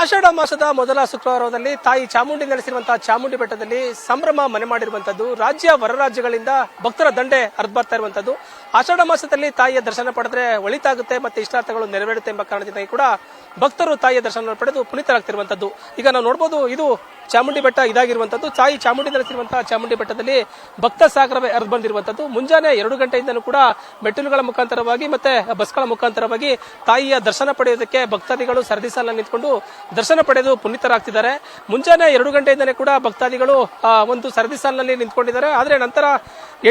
ಆಷಾಢ ಮಾಸದ ಮೊದಲ ಶುಕ್ರವಾರದಲ್ಲಿ ತಾಯಿ ಚಾಮುಂಡಿ ನೆಲೆಸಿರುವಂತಹ ಚಾಮುಂಡಿ ಬೆಟ್ಟದಲ್ಲಿ ಸಂಭ್ರಮ ಮನೆ ಮಾಡಿರುವಂತದ್ದು. ರಾಜ್ಯ ಹೊರ ರಾಜ್ಯಗಳಿಂದ ಭಕ್ತರ ದಂಡೆ ಹರಿದು ಬರ್ತಾ ಇರುವಂತದ್ದು. ಆಷಾಢ ಮಾಸದಲ್ಲಿ ತಾಯಿಯ ದರ್ಶನ ಪಡೆದ್ರೆ ಒಳಿತಾಗುತ್ತೆ ಮತ್ತೆ ಇಷ್ಟಾರ್ಥಗಳು ನೆರವೇರುತ್ತೆ ಎಂಬ ಕಾರಣದಿಂದ ಕೂಡ ಭಕ್ತರು ತಾಯಿಯ ದರ್ಶನ ಪಡೆದು ಪುನೀತರಾಗ್ತಿರುವಂತದ್ದು. ಈಗ ನಾವು ನೋಡಬಹುದು, ಇದು ಚಾಮುಂಡಿ ಬೆಟ್ಟ ಇದಾಗಿರುವಂತದ್ದು. ತಾಯಿ ಚಾಮುಂಡಿ ನೆಲೆಸಿರುವಂತಹ ಚಾಮುಂಡಿ ಬೆಟ್ಟದಲ್ಲಿ ಭಕ್ತ ಸಾಗರವೇ ಹರಿದು ಬಂದಿರುವಂತದ್ದು. ಮುಂಜಾನೆ 2 ಗಂಟೆಯಿಂದಲೂ ಕೂಡ ಮೆಟ್ಟಿಲುಗಳ ಮುಖಾಂತರವಾಗಿ ಮತ್ತೆ ಬಸ್ಗಳ ಮುಖಾಂತರವಾಗಿ ತಾಯಿಯ ದರ್ಶನ ಪಡೆಯುವುದಕ್ಕೆ ಭಕ್ತಾದಿಗಳು ಸರದಿ ಸಾಲಿನಲ್ಲಿ ನಿಂತುಕೊಂಡು ದರ್ಶನ ಪಡೆದು ಪುನೀತರಾಗ್ತಿದ್ದಾರೆ. ಮುಂಜಾನೆ 2 ಗಂಟೆಯಿಂದಲೇ ಕೂಡ ಭಕ್ತಾದಿಗಳು ಒಂದು ಸರದಿ ಸಾಲಿನಲ್ಲಿ ನಿಂತ್ಕೊಂಡಿದ್ದಾರೆ. ಆದ್ರೆ ನಂತರ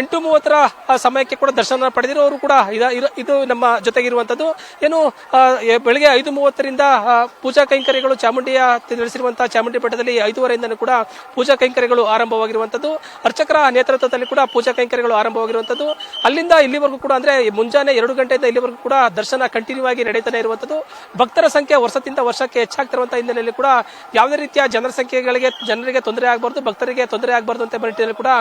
8:30ರ ಸಮಯಕ್ಕೆ ಕೂಡ ದರ್ಶನ ಪಡೆದಿರೋರು ಕೂಡ ಇದು ನಮ್ಮ ಜೊತೆಗಿರುವಂತದ್ದು. ಏನು ಬೆಳಿಗ್ಗೆ 5:30ರಿಂದ ಪೂಜಾ ಕೈಂಕರ್ಯಗಳು ಚಾಮುಂಡಿಯ ನಡೆಸಿರುವಂತಹ ಚಾಮುಂಡಿ ಬೆಟ್ಟದಲ್ಲಿ 5:30ಯಿಂದಲೂ ಕೂಡ ಪೂಜಾ ಕೈಂಕರ್ಯಗಳು ಆರಂಭವಾಗಿರುವಂತದ್ದು. ಅರ್ಚಕರ ನೇತೃತ್ವದಲ್ಲಿ ಕೂಡ ಪೂಜಾ ಕೈಂಕರ್ಯಗಳು ಆರಂಭವಾಗಿರುವಂತದ್ದು. ಅಲ್ಲಿಂದ ಇಲ್ಲಿವರೆಗೂ ಕೂಡ ಅಂದ್ರೆ ಮುಂಜಾನೆ 2 ಗಂಟೆಯಿಂದ ಇಲ್ಲಿವರೆಗೂ ಕೂಡ ದರ್ಶನ ಕಂಟಿನ್ಯೂ ಆಗಿ ನಡೀತಾನೆ ಇರುವಂತದ್ದು. ಭಕ್ತರ ಸಂಖ್ಯೆ ವರ್ಷದಿಂದ ವರ್ಷಕ್ಕೆ ಹೆಚ್ಚಾಗ್ತಿರುವಂತಹ ಹಿನ್ನೆಲೆಯಲ್ಲಿ ಕೂಡ ಯಾವುದೇ ರೀತಿಯ ಜನರಿಗೆ ತೊಂದರೆ ಆಗಬಾರ್ದು, ಭಕ್ತರಿಗೆ ತೊಂದರೆ ಆಗಬಾರ್ದು ಅಂತ ನಿಟ್ಟಿನಲ್ಲಿ ಕೂಡ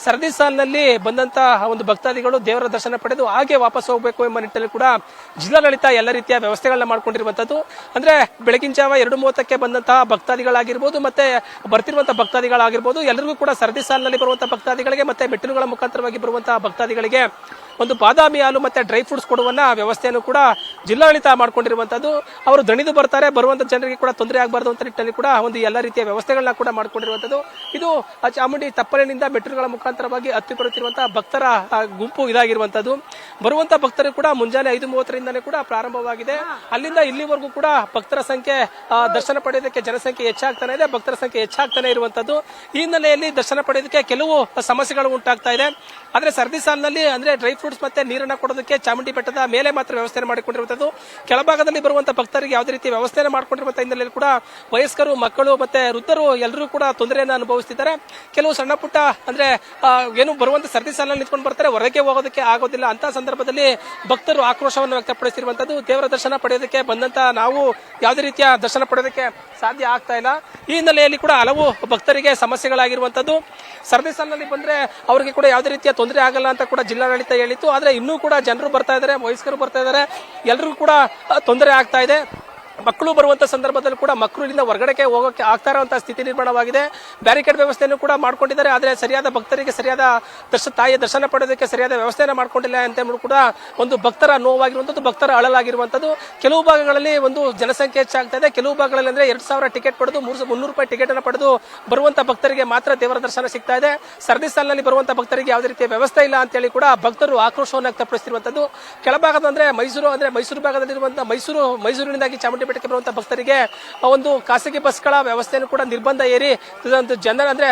ಸರದಿ ಸಾಲಿನಲ್ಲಿ ಬಂದಂತಹ ಒಂದು ಭಕ್ತಾದಿಗಳು ದೇವರ ದರ್ಶನ ಪಡೆದು ಹಾಗೆ ವಾಪಸ್ ಹೋಗಬೇಕು ಎಂಬ ನಿಟ್ಟಿನಲ್ಲಿ ಕೂಡ ಜಿಲ್ಲಾಡಳಿತ ಎಲ್ಲ ರೀತಿಯ ವ್ಯವಸ್ಥೆಗಳನ್ನ ಮಾಡ್ಕೊಂಡಿರುವಂತದ್ದು. ಅಂದ್ರೆ ಬೆಳಗಿನ ಜಾವ 2:30ಕ್ಕೆ ಬಂದಂತಹ ಭಕ್ತಾದಿಗಳಾಗಿರ್ಬೋದು ಮತ್ತೆ ಬರ್ತಿರುವಂತಹ ಭಕ್ತಾದಿಗಳಾಗಿರ್ಬೋದು, ಎಲ್ಲರಿಗೂ ಕೂಡ ಸರದಿ ಸಾಲಿನಲ್ಲಿ ಬರುವಂತಹ ಭಕ್ತಾದಿಗಳಿಗೆ ಮತ್ತೆ ಮೆಟ್ಟಿಲುಗಳ ಮುಖಾಂತರವಾಗಿ ಬರುವಂತಹ ಭಕ್ತಾದಿಗಳಿಗೆ ಒಂದು ಬಾದಾಮಿ ಹಾಲು ಮತ್ತೆ ಡ್ರೈ ಫ್ರೂಟ್ಸ್ ಕೊಡುವನ್ನ ವ್ಯವಸ್ಥೆಯನ್ನು ಕೂಡ ಜಿಲ್ಲಾಡಳಿತ ಮಾಡ್ಕೊಂಡಿರುವಂತದ್ದು. ಅವರು ದಣಿದು ಬರ್ತಾರೆ, ಬರುವಂತ ಜನರಿಗೆ ಕೂಡ ತೊಂದರೆ ಆಗಬಾರ್ದು ಅಂತ ನಿಟ್ಟಿನಲ್ಲಿ ಕೂಡ ಒಂದು ಎಲ್ಲ ರೀತಿಯ ವ್ಯವಸ್ಥೆಗಳನ್ನ ಕೂಡ ಮಾಡ್ಕೊಂಡಿರುವಂತದ್ದು. ಇದು ಚಾಮುಂಡಿ ತಪ್ಪಲಿನಿಂದ ಮೆಟ್ಟಿಲುಗಳ ಮುಖಾಂತರವಾಗಿ ಹತ್ತಿ ಬರುತ್ತಿರುವಂತಹ ಭಕ್ತರ ಗುಂಪು ಇದಾಗಿರುವಂತದ್ದು. ಬರುವಂತಹ ಭಕ್ತರು ಕೂಡ ಮುಂಜಾನೆ 5:30ರಿಂದಲೇ ಕೂಡ ಪ್ರಾರಂಭವಾಗಿದೆ. ಅಲ್ಲಿಂದ ಇಲ್ಲಿವರೆಗೂ ಕೂಡ ಭಕ್ತರ ಸಂಖ್ಯೆ ದರ್ಶನ ಪಡೆಯೋದಕ್ಕೆ ಜನಸಂಖ್ಯೆ ಹೆಚ್ಚಾಗ್ತಾನೆ ಇದೆ, ಭಕ್ತರ ಸಂಖ್ಯೆ ಹೆಚ್ಚಾಗ್ತಾನೆ ಇರುವಂತದ್ದು. ಈ ಹಿನ್ನೆಲೆಯಲ್ಲಿ ದರ್ಶನ ಪಡೆಯೋದಕ್ಕೆ ಕೆಲವು ಸಮಸ್ಯೆಗಳು ಉಂಟಾಗ್ತಾ ಇದೆ. ಆದ್ರೆ ಸರದಿ ಸಾಲಿನಲ್ಲಿ ಅಂದ್ರೆ ಡ್ರೈ ಫ್ರೂಟ್ಸ್ ಮತ್ತೆ ನೀರನ್ನ ಕೊಡೋದಕ್ಕೆ ಚಾಮುಂಡಿ ಬೆಟ್ಟದ ಮೇಲೆ ಮಾತ್ರ ವ್ಯವಸ್ಥೆ ಮಾಡಿಕೊಂಡಿರುವಂತದ್ದು. ಕೆಳಭಾಗದಲ್ಲಿ ಬರುವಂತಹ ಭಕ್ತರಿಗೆ ಯಾವುದೇ ರೀತಿ ವ್ಯವಸ್ಥೆಯನ್ನು ಮಾಡಿಕೊಂಡಿರುವಂತಹ ಹಿನ್ನೆಲೆಯಲ್ಲಿ ಕೂಡ ವಯಸ್ಕರು, ಮಕ್ಕಳು ಮತ್ತೆ ವೃದ್ಧರು ಎಲ್ಲರೂ ಕೂಡ ತೊಂದರೆಯನ್ನು ಅನುಭವಿಸುತ್ತಿದ್ದಾರೆ. ಕೆಲವು ಸಣ್ಣ ಪುಟ್ಟ ಅಂದ್ರೆ ಏನು ಬರುವಂತ ಸರದಿ ಸಾಲಿನಲ್ಲಿ ನಿಂತ್ಕೊಂಡು ಬರ್ತಾರೆ, ಹೊರಗೆ ಹೋಗೋದಕ್ಕೆ ಆಗೋದಿಲ್ಲ ಅಂತ ಸಂದರ್ಭದಲ್ಲಿ ಭಕ್ತರು ಆಕ್ರೋಶವನ್ನು ವ್ಯಕ್ತಪಡಿಸಿರುವಂತದ್ದು. ದೇವರ ದರ್ಶನ ಪಡೆಯೋದಕ್ಕೆ ಬಂದಂತ ನಾವು ಯಾವುದೇ ರೀತಿಯ ದರ್ಶನ ಪಡೆಯೋದಕ್ಕೆ ಸಾಧ್ಯ ಆಗ್ತಾ ಇಲ್ಲ. ಈ ಹಿನ್ನೆಲೆಯಲ್ಲಿ ಕೂಡ ಹಲವು ಭಕ್ತರಿಗೆ ಸಮಸ್ಯೆಗಳಾಗಿರುವಂತದ್ದು. ಸರದಿ ಸಾಲಿನಲ್ಲಿ ಬಂದ್ರೆ ಅವರಿಗೆ ಕೂಡ ಯಾವುದೇ ರೀತಿಯ ತೊಂದರೆ ಆಗಲ್ಲ ಅಂತ ಕೂಡ ಜಿಲ್ಲಾಡಳಿತ ಹೇಳಿತ್ತು. ಆದ್ರೆ ಇನ್ನೂ ಕೂಡ ಜನರು ಬರ್ತಾ ಇದ್ದಾರೆ, ವಯಸ್ಕರು ಬರ್ತಾ ಇದ್ದಾರೆ, ಎಲ್ಲರಿಗೂ ಕೂಡ ತೊಂದರೆ ಆಗ್ತಾ ಇದೆ. ಮಕ್ಕಳು ಬರುವಂತ ಸಂದರ್ಭದಲ್ಲಿ ಕೂಡ ಮಕ್ಕಳು ಇಲ್ಲಿಂದ ಹೊರಗಡೆಗೆ ಹೋಗೋಕೆ ಆಗ್ತಾ ಇರುವಂತಹ ಸ್ಥಿತಿ ನಿರ್ಮಾಣವಾಗಿದೆ. ಬ್ಯಾರಿಕೇಡ್ ವ್ಯವಸ್ಥೆಯನ್ನು ಕೂಡ ಮಾಡ್ಕೊಂಡಿದ್ದಾರೆ. ಆದ್ರೆ ಸರಿಯಾದ ಭಕ್ತರಿಗೆ ಸರಿಯಾದ ತಾಯಿಯ ದರ್ಶನ ಪಡೆಯೋದಕ್ಕೆ ಸರಿಯಾದ ವ್ಯವಸ್ಥೆಯನ್ನು ಮಾಡ್ಕೊಂಡಿಲ್ಲ ಅಂತ ಕೂಡ ಒಂದು ಭಕ್ತರ ನೋವಾಗಿರುವಂತದ್ದು, ಭಕ್ತರ ಅಳಲಾಗಿರುವಂತದ್ದು. ಕೆಲವು ಭಾಗಗಳಲ್ಲಿ ಒಂದು ಜನಸಂಖ್ಯೆ ಹೆಚ್ಚಾಗ್ತಾ ಇದೆ. ಕೆಲವು ಭಾಗಗಳಲ್ಲಿ ಅಂದ್ರೆ 2,000 ಟಿಕೆಟ್ ಪಡೆದು 300 ರೂಪಾಯಿ ಟಿಕೆಟ್ ಅನ್ನು ಪಡೆದು ಬರುವಂತ ಭಕ್ತರಿಗೆ ಮಾತ್ರ ದೇವರ ದರ್ಶನ ಸಿಗ್ತಾ ಇದೆ. ಸರದಿ ಸಾಲಿನಲ್ಲಿ ಬರುವಂತ ಭಕ್ತರಿಗೆ ಯಾವುದೇ ರೀತಿಯ ವ್ಯವಸ್ಥೆ ಇಲ್ಲ ಅಂತ ಹೇಳಿ ಕೂಡ ಭಕ್ತರು ಆಕ್ರೋಶವನ್ನು ವ್ಯಕ್ತಪಡಿಸಿರುವಂತದ್ದು. ಕೆಳಭಾಗದ ಅಂದ್ರೆ ಮೈಸೂರು ಭಾಗದಲ್ಲಿರುವಂತಹ ಮೈಸೂರಿನಿಂದಾಗಿ ಚಾಮುಂಡಿ ಬೆಟ್ಟಕ್ಕೆ ಬರುವಂತಹ ಭಕ್ತರಿಗೆ ಒಂದು ಖಾಸಗಿ ಬಸ್ಗಳ ವ್ಯವಸ್ಥೆಯನ್ನು ಕೂಡ ನಿರ್ಬಂಧ ಏರಿ ಜನರ ಅಂದ್ರೆ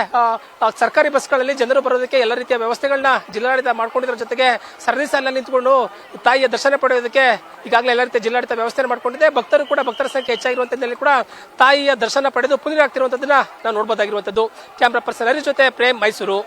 ಸರ್ಕಾರಿ ಬಸ್ಗಳಲ್ಲಿ ಜನರು ಬರೋದಕ್ಕೆ ಎಲ್ಲ ರೀತಿಯ ವ್ಯವಸ್ಥೆಗಳನ್ನ ಜಿಲ್ಲಾಡಳಿತ ಮಾಡ್ಕೊಂಡಿದ್ರ ಜೊತೆಗೆ ಸರದಿ ಸಾಲಿನಲ್ಲಿ ನಿಂತ್ಕೊಂಡು ತಾಯಿಯ ದರ್ಶನ ಪಡೆಯೋದಕ್ಕೆ ಈಗಾಗಲೇ ಎಲ್ಲ ರೀತಿಯ ಜಿಲ್ಲಾಡಳಿತ ವ್ಯವಸ್ಥೆ ಮಾಡ್ಕೊಂಡಿದೆ. ಭಕ್ತರ ಸಂಖ್ಯೆ ಹೆಚ್ಚಾಗಿರುವಂತಲ್ಲಿ ಕೂಡ ತಾಯಿಯ ದರ್ಶನ ಪಡೆದು ಪುನರಾಗ್ತಿರುವಂತದನ್ನ ನಾವು ನೋಡಬಹುದಾಗಿರುವಂತದ್ದು. ಕ್ಯಾಮರಾ ಪರ್ಸನ್ ಹರಿ ಜೊತೆ ಪ್ರೇಮ್, ಮೈಸೂರು.